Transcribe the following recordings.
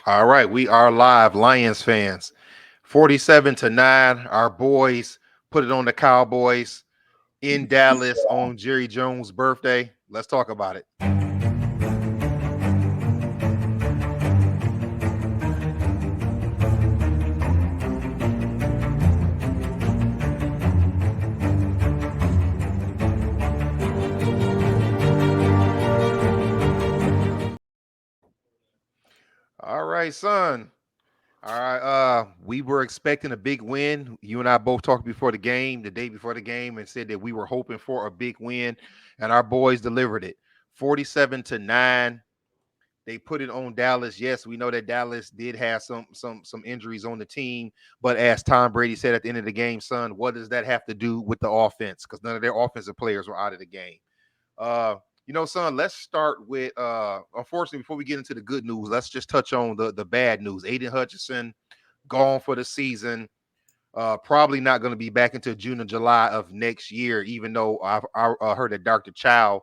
All right, we are live, Lions fans. 47-9. Our boys put it on the Cowboys in Dallas on Jerry Jones' birthday. Let's talk about it. All right, son. All right. We were expecting a big win. You and I both talked before the game, the day before the game, and said that we were hoping for a big win, and our boys delivered it. 47-9. They put it on Dallas. Yes, we know that Dallas did have some injuries on the team, but as Tom Brady said at the end of the game, son, what does that have to do with the offense? Because none of their offensive players were out of the game. Uh, son, let's start with unfortunately, before we get into the good news, let's just touch on the bad news. Aiden Hutchinson gone for the season. Probably not going to be back until June or July of next year, even though I heard that Dr. Chow,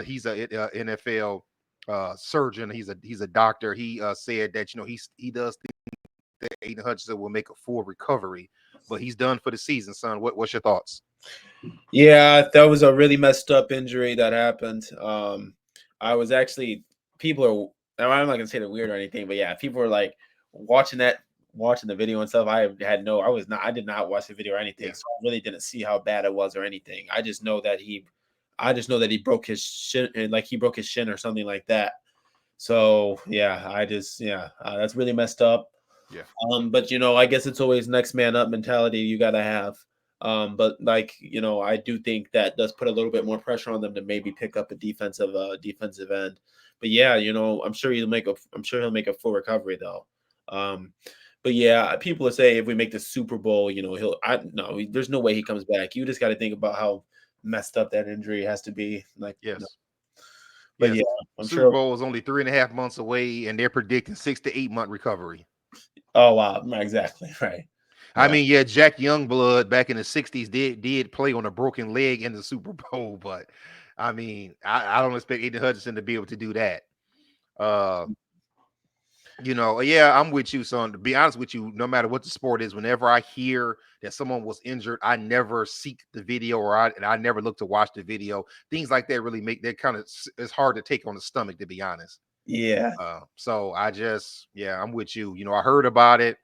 he's a NFL surgeon. He's a doctor. He said that he does think that Aiden Hutchinson will make a full recovery, but he's done for the season. Son, what's your thoughts? Yeah, that was a really messed up injury that happened. I was actually people are. I'm not gonna say they're weird or anything, but yeah, people were like watching the video and stuff. I did not watch the video or anything, Yeah. so I really didn't see how bad it was or anything. I just know that he broke his shin, like he broke his shin or something like that. So yeah, that's really messed up. Yeah. But I guess it's always next man up mentality you gotta have. But I do think that does put a little bit more pressure on them to maybe pick up a defensive end. But yeah, I'm sure he'll make a full recovery though. Um, but yeah, people are saying if we make the Super Bowl, there's no way he comes back. You just got to think about how messed up that injury has to be. Yes. But yeah, Yes. I'm Super sure. Bowl is only 3.5 months away, and they're predicting 6 to 8 month recovery. Oh wow, exactly right. I Right. mean, yeah, Jack Youngblood back in the '60s did play on a broken leg in the Super Bowl, but I mean, I don't expect Aiden Hutchinson to be able to do that. Uh, yeah, I'm with you, son. To be honest with you, no matter what the sport is, whenever I hear that someone was injured, I never seek the video and I never look to watch the video. Things like that really make that kind of it's hard to take on the stomach, to be honest. Yeah. So yeah, I'm with you. I heard about it.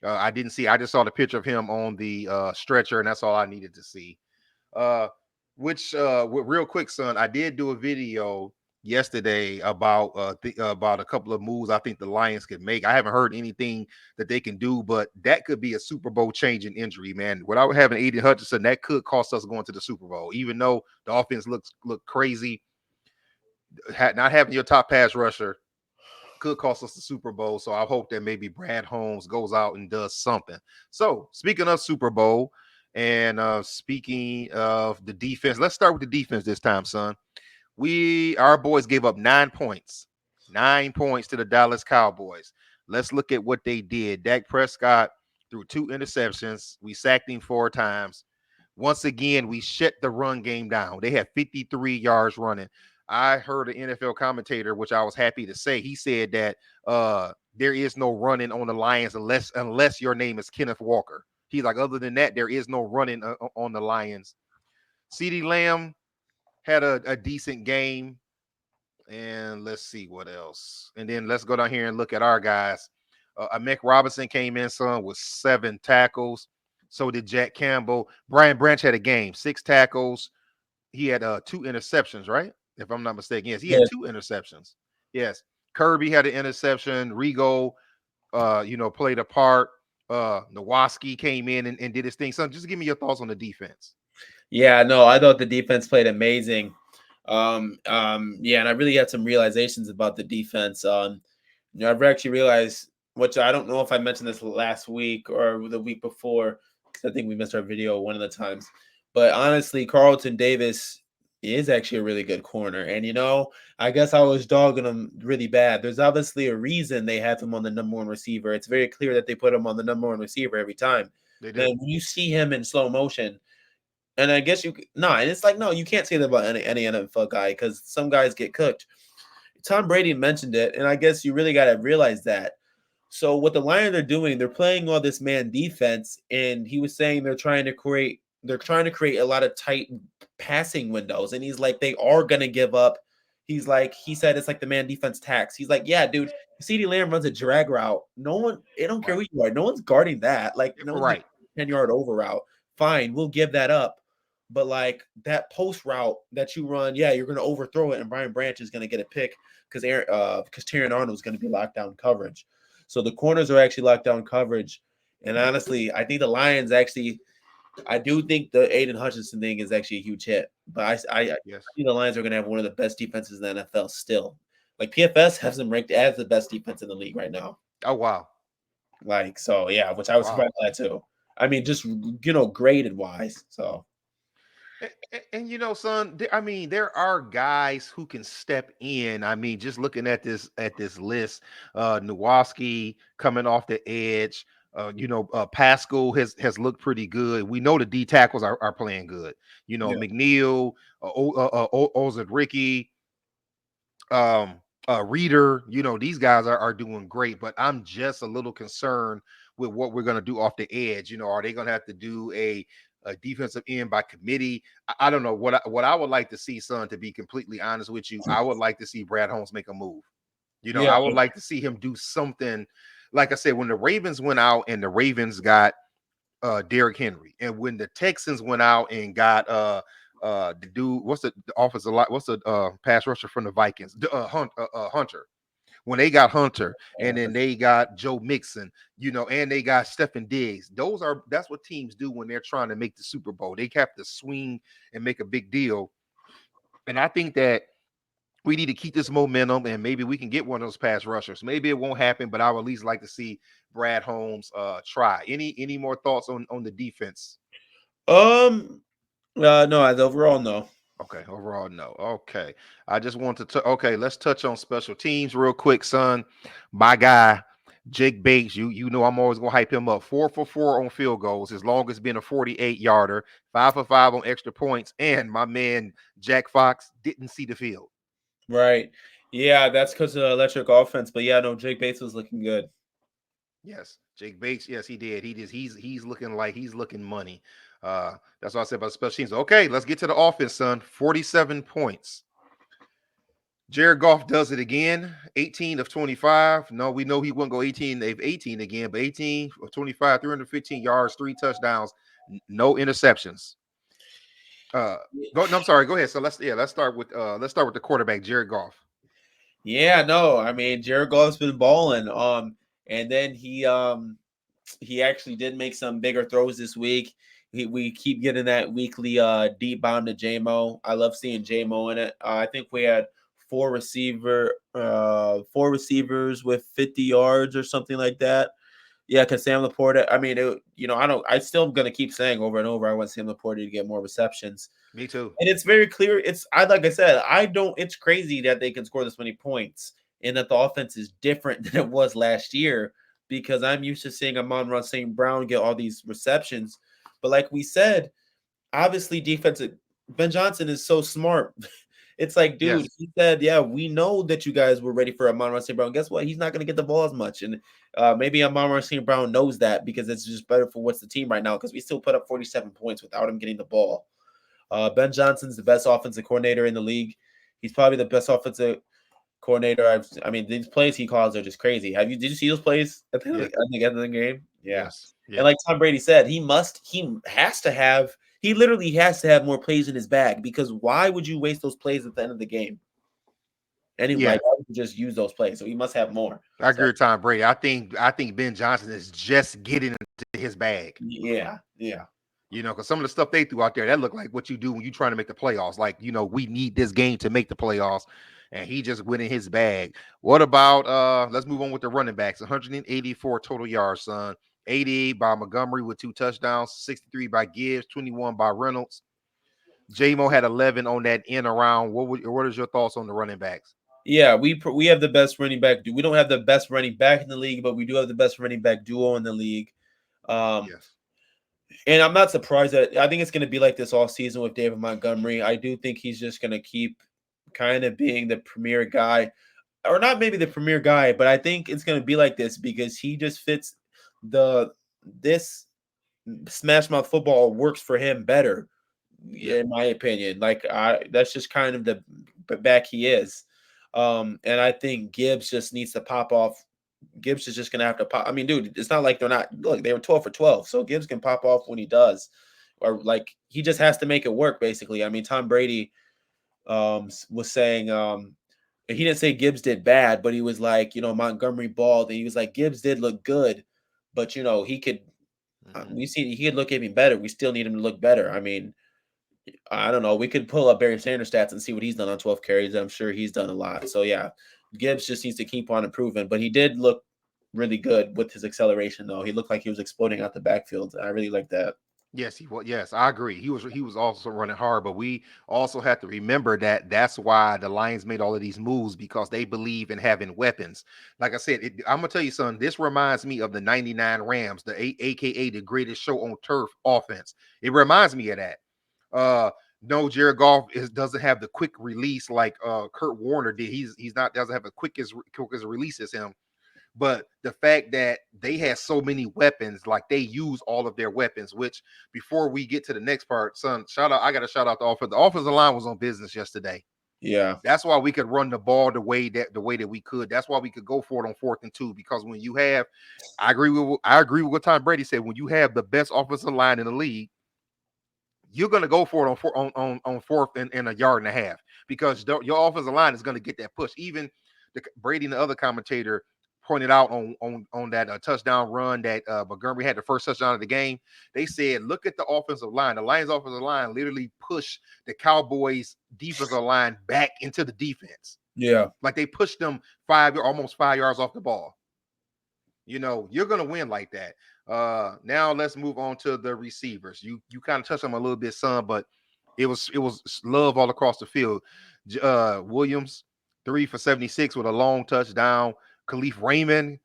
I didn't see. I just saw the picture of him on the stretcher, and that's all I needed to see. Uh, real quick, son, I did do a video yesterday about a couple of moves I think the Lions could make. I haven't heard anything that they can do, but that could be a Super Bowl changing injury, man. Without having Aiden Hutchinson, that could cost us going to the Super Bowl. Even though the offense look crazy, not having your top pass rusher could cost us the Super Bowl. So I hope that maybe Brad Holmes goes out and does something. So speaking of Super Bowl and speaking of the defense, let's start with the defense this time, son. Our boys gave up 9 points, 9 points to the Dallas Cowboys. Let's look at what they did. Dak Prescott threw 2 interceptions. We sacked him 4 times. Once again, we shut the run game down. They had 53 yards running. I heard an NFL commentator, which I was happy to say. He said that there is no running on the Lions unless your name is Kenneth Walker. He's like, other than that, there is no running on the Lions. CeeDee Lamb had a decent game. And let's see what else. And then let's go down here and look at our guys. Amek Robinson came in, son, with 7 tackles. So did Jack Campbell. Brian Branch had a game, 6 tackles. He had 2 interceptions, right? If I'm not mistaken. Yes, he had Yeah. 2 interceptions. Yes. Kirby had an interception. Rigo, played a part. Nowaski came in and did his thing. So just give me your thoughts on the defense. Yeah, no, I thought the defense played amazing. Yeah, and I really had some realizations about the defense. I've actually realized, which I don't know if I mentioned this last week or the week before, because I think we missed our video one of the times. But honestly, Carlton Davis is actually a really good corner. And I guess I was dogging him really bad. There's obviously a reason they have him on the number 1 receiver. It's very clear that they put him on the number 1 receiver every time. They do. And when you see him in slow motion, and I guess and it's like, no, you can't say that about any NFL guy because some guys get cooked. Tom Brady mentioned it, and I guess you really got to realize that. So what the Lions are doing, they're playing all this man defense, and he was saying they're trying to create a lot of tight passing windows, and he's like they are gonna give up. He said it's like the man defense tax. He's like, yeah, dude, CeeDee Lamb runs a drag route. No one, I don't care Right. who you are, no one's guarding that. Like no one's gonna Right. 10-yard over route. Fine, we'll give that up. But like that post route that you run, yeah, you're gonna overthrow it, and Brian Branch is gonna get a pick because Terran Arnold is gonna be locked down coverage. So the corners are actually locked down coverage. And honestly, I think the Lions actually, I do think the Aiden Hutchinson thing is actually a huge hit. But I Yes. think the Lions are going to have one of the best defenses in the NFL still. Like PFS has them ranked as the best defense in the league right now. Oh wow. Like, so yeah, which I was Wow. surprised by too. I mean, just, graded wise. So, And son, I mean, there are guys who can step in. I mean, just looking at this list, Nowoski coming off the edge. Pascal has looked pretty good. We know the D tackles are playing good. yeah. McNeil, Ozadricki, um Reader, these guys are doing great, but I'm just a little concerned with what we're going to do off the edge. Are they going to have to do a defensive end by committee? I don't know what I would like to see, son, to be completely honest with you. I would like to see Brad Holmes make a move. Yeah. I would like to see him do something. Like I said, when the Ravens went out and the Ravens got Derrick Henry, and when the Texans went out and got the dude, what's the offensive line, what's the pass rusher from the Vikings, Hunter. When they got Hunter, and then they got Joe Mixon, and they got Stephen Diggs. That's what teams do when they're trying to make the Super Bowl. They have to swing and make a big deal. And I think that we need to keep this momentum, and maybe we can get one of those pass rushers. Maybe it won't happen, but I would at least like to see Brad Holmes try. Any more thoughts on the defense? Um. No, as overall, no. Okay, overall, no. Okay, I just want to. Okay, let's touch on special teams real quick, son. My guy, Jake Bates. You know I'm always gonna hype him up. 4 for 4 on field goals. His longest being a 48-yarder. 5 for 5 on extra points. And my man Jack Fox didn't see the field. Right. Yeah, that's because of the electric offense. But yeah, no, Jake Bates was looking good. Yes, Jake Bates. Yes, he did. He's looking like he's looking money. That's what I said about special teams. Okay, let's get to the offense, son. 47 points. Jared Goff does it again. 18 of 25. No, we know he wouldn't go 18 of 18 again, but 18 of 25, 315 yards, 3 touchdowns, no interceptions. Go. No, I'm sorry. Go ahead. So let's start with the quarterback, Jared Goff. Yeah, no, I mean Jared Goff's been balling. And then he actually did make some bigger throws this week. We keep getting that weekly deep bomb to JMO. I love seeing JMO in it. I think we had four receivers with 50 yards or something like that. Yeah, because Sam Laporta, I mean, I still gonna keep saying over and over, I want Sam Laporta to get more receptions. Me too. And it's very clear. Like I said, I don't. It's crazy that they can score this many points and that the offense is different than it was last year because I'm used to seeing Amon-Ra St. Brown get all these receptions. But like we said, obviously defensive Ben Johnson is so smart. It's like, dude, Yes. he said, yeah, we know that you guys were ready for Amon-Ra St. Brown. Guess what? He's not going to get the ball as much. And maybe Amon-Ra St. Brown knows that because it's just better for what's the team right now because we still put up 47 points without him getting the ball. Ben Johnson's the best offensive coordinator in the league. He's probably the best offensive coordinator. I mean, these plays he calls are just crazy. Did you see those plays at the end Yeah. of the game? Yeah. Yes. And Yeah. like Tom Brady said, he literally has to have more plays in his bag because why would you waste those plays at the end of the game? Yeah. Why would you just use those plays? So he must have more. I So agree with Tom Brady. I think Ben Johnson is just getting into his bag. yeah, yeah. Because some of the stuff they threw out there, that looked like what you do when you're trying to make the playoffs. Like, we need this game to make the playoffs. And he just went in his bag. What about let's move on with the running backs. 184 total yards, son. 88 by Montgomery with 2 touchdowns, 63 by Gibbs, 21 by Reynolds. J-Mo had 11 on that end around. What is your thoughts on the running backs? Yeah, we have the best running back. We don't have the best running back in the league, but we do have the best running back duo in the league. Um, Yes. and I'm not surprised that I think it's going to be like this all season with David Montgomery. I do think he's just going to keep kind of being the premier guy. or not maybe the premier guy, but I think it's gonna be like this because he just fits the this smash mouth football works for him better, Yeah. in my opinion. Like I that's just kind of the back he is. And I think Gibbs just needs to pop off. Gibbs is just gonna have to pop. I mean, dude, it's not like they're not look, they were 12 for 12, so Gibbs can pop off when he does. Or like he just has to make it work, basically. I mean, Tom Brady was saying he didn't say Gibbs did bad, but he was like, Montgomery balled, and he was like, Gibbs did look good, but he could Hmm. we see he could look even better. We still need him to look better. I mean, I don't know. We could pull up Barry Sanders stats and see what he's done on 12 carries. I'm sure he's done a lot. So yeah, Gibbs just needs to keep on improving. But he did look really good with his acceleration, though. He looked like he was exploding out the backfield. I really like that. Yes, he was. Yes, I agree. He was also running hard, but we also have to remember that that's why the Lions made all of these moves because they believe in having weapons. Like I said, I'm gonna tell you, son. This reminds me of the '99 Rams, AKA the greatest show on turf offense. It reminds me of that. Uh, no, Jared Goff doesn't have the quick release like Kurt Warner did. He's not doesn't have a quick as release as him. But the fact that they had so many weapons, like they use all of their weapons, which before we get to the next part, son, shout out, I got to shout out the offense. The offensive line was on business yesterday. Yeah. That's why we could run the ball the way that we could. That's why we could go for it on 4th and 2. Because when you have, I agree with what Tom Brady said. When you have the best offensive line in the league, you're going to go for it on fourth and a yard and a half because your offensive line is going to get that push. Even Brady and the other commentator pointed out on that touchdown run that Montgomery had the first touchdown of the game. They said, look at the offensive line. The Lions offensive line literally pushed the Cowboys defensive line back into the defense. Yeah. Like they pushed them almost 5 yards off the ball. You're gonna win like that. Now let's move on to the receivers. You kind of touched on them a little bit, son, but it was love all across the field. Williams 3 for 76 with a long touchdown. Khalif Raymond.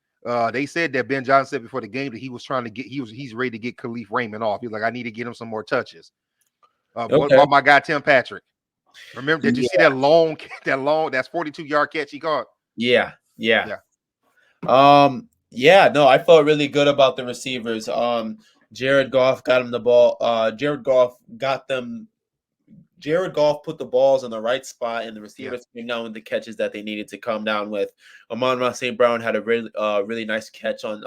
They said that Ben Johnson said before the game that he was trying to get he's ready to get Khalif Raymond off. He's like, I need to get him some more touches. What Okay. about my guy Tim Patrick? Remember, did you see Yeah. that's 42-yard catch he caught? Yeah. Yeah. Yeah, Yeah, no, I felt really good about the receivers. Jared Goff got him the ball. Jared Goff put the balls in the right spot, and the yeah, receivers came down with the catches that they needed to come down with. Amon St. Brown had a really nice catch on.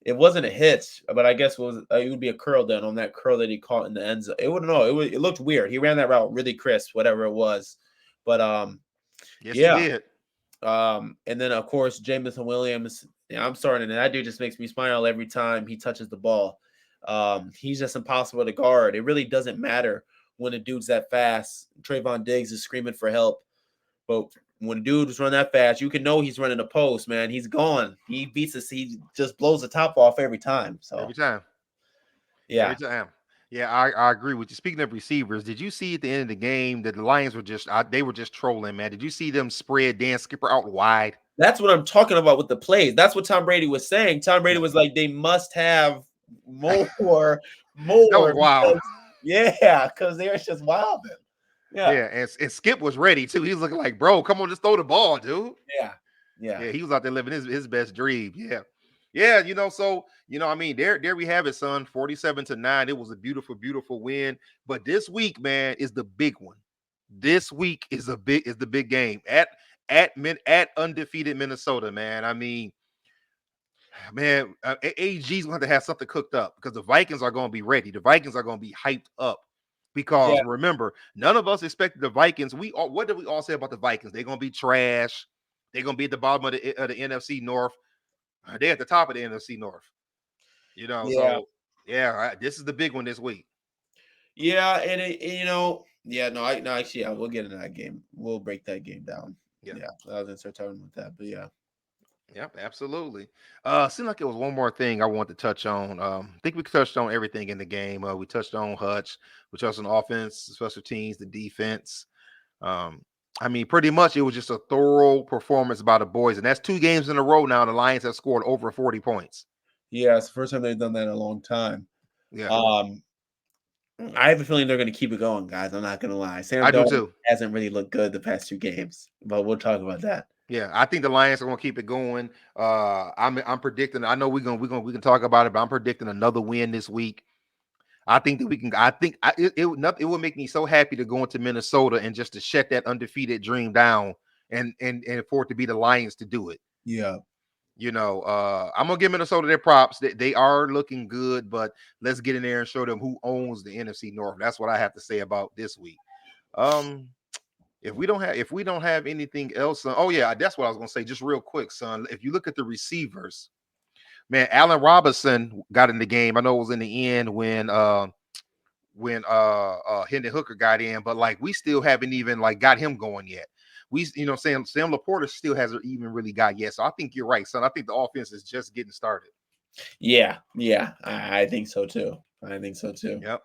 It wasn't a hit, but I guess it would be a curl then on that curl that he caught in the end zone. It wouldn't know. It looked weird. He ran that route really crisp, whatever it was. But yes, he yeah. did. And then of course Jamison Williams. Yeah, I'm starting, and that dude just makes me smile every time he touches the ball. He's just impossible to guard. It really doesn't matter when a dude's that fast. Trayvon Diggs is screaming for help, but when a dude's run that fast, you can know he's running a post. Man, he's gone. He beats us. He just blows the top off every time. Every So time. Every yeah, time. Yeah, I agree with you. Speaking of receivers, did you see at the end of the game that the Lions were they were just trolling, man? Did you see them spread Dan Skipper out wide? that's what I'm talking about with the plays. That's what Tom Brady was saying. Tom Brady Yeah. was like, they must have more, That was more wild. because yeah, because they're just wilding. Yeah, Yeah, and Skip was ready too. He was looking like, bro, come on, just throw the ball, dude. yeah, yeah, Yeah, he was out there living his best dream. Yeah. Yeah, so I mean, there we have it, son. 47-9. It was a beautiful, beautiful win. But this week, man, is the big one. This week is the big game at undefeated Minnesota, man. I mean, man, AG's going to have something cooked up because the Vikings are going to be ready. The Vikings are going to be hyped up yeah, because remember, none of us expected the Vikings. What did we all say about the Vikings? They're going to be trash. They're going to be at the bottom of the NFC North. They're at the top of the NFC North. yeah, So yeah, this is the big one this week. yeah. And yeah, no, no, actually, yeah, we'll get into that game. We'll break that game down. Yeah. Yeah, I was gonna start talking about that, but yeah, Yep, absolutely. Seemed like it was one more thing I want to touch on. I think we touched on everything in the game. We touched on Hutch, we touched on offense, special teams, the defense. Um, I mean, pretty much it was just a thorough performance by the boys, and that's 2 games in a row now. The Lions have scored over 40 points. yeah. It's the first time they've done that in a long time. Yeah, Um, I have a feeling they're gonna keep it going, guys. I'm not gonna lie. Sam I do Darnold too. hasn't really looked good the past 2 games, but we'll talk about that. Yeah, I think the Lions are gonna keep it going. I'm predicting. I know we can talk about it, but I'm predicting another win this week. I think that we can. I think it would make me so happy to go into Minnesota and just to shut that undefeated dream down and for it to be the Lions to do it. Yeah. I'm gonna give Minnesota their props. They are looking good, but let's get in there and show them who owns the NFC North. That's what I have to say about this week. Um, if we don't have anything else, son, oh yeah, that's what I was gonna say. Just real quick, son. If you look at the receivers, man, Allen Robinson got in the game. I know it was in the end when Hendon Hooker got in, but like we still haven't even like got him going yet. Sam Laporta still hasn't even really got yet. So I think you're right, son. I think the offense is just getting started. Yeah. Yeah. I think so too. I think so too. Yep.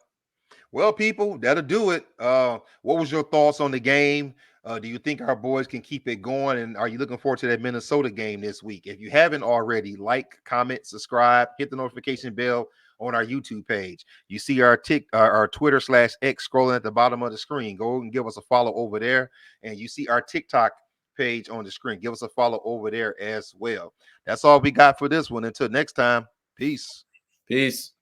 Well, people, that'll do it. What was your thoughts on the game? Do you think our boys can keep it going? And are you looking forward to that Minnesota game this week? If you haven't already, like, comment, subscribe, hit the notification bell on our YouTube page. You see our Twitter/X scrolling at the bottom of the screen. Go and give us a follow over there. And you see our TikTok page on the screen. Give us a follow over there as well. That's all we got for this one. Until next time, peace. Peace.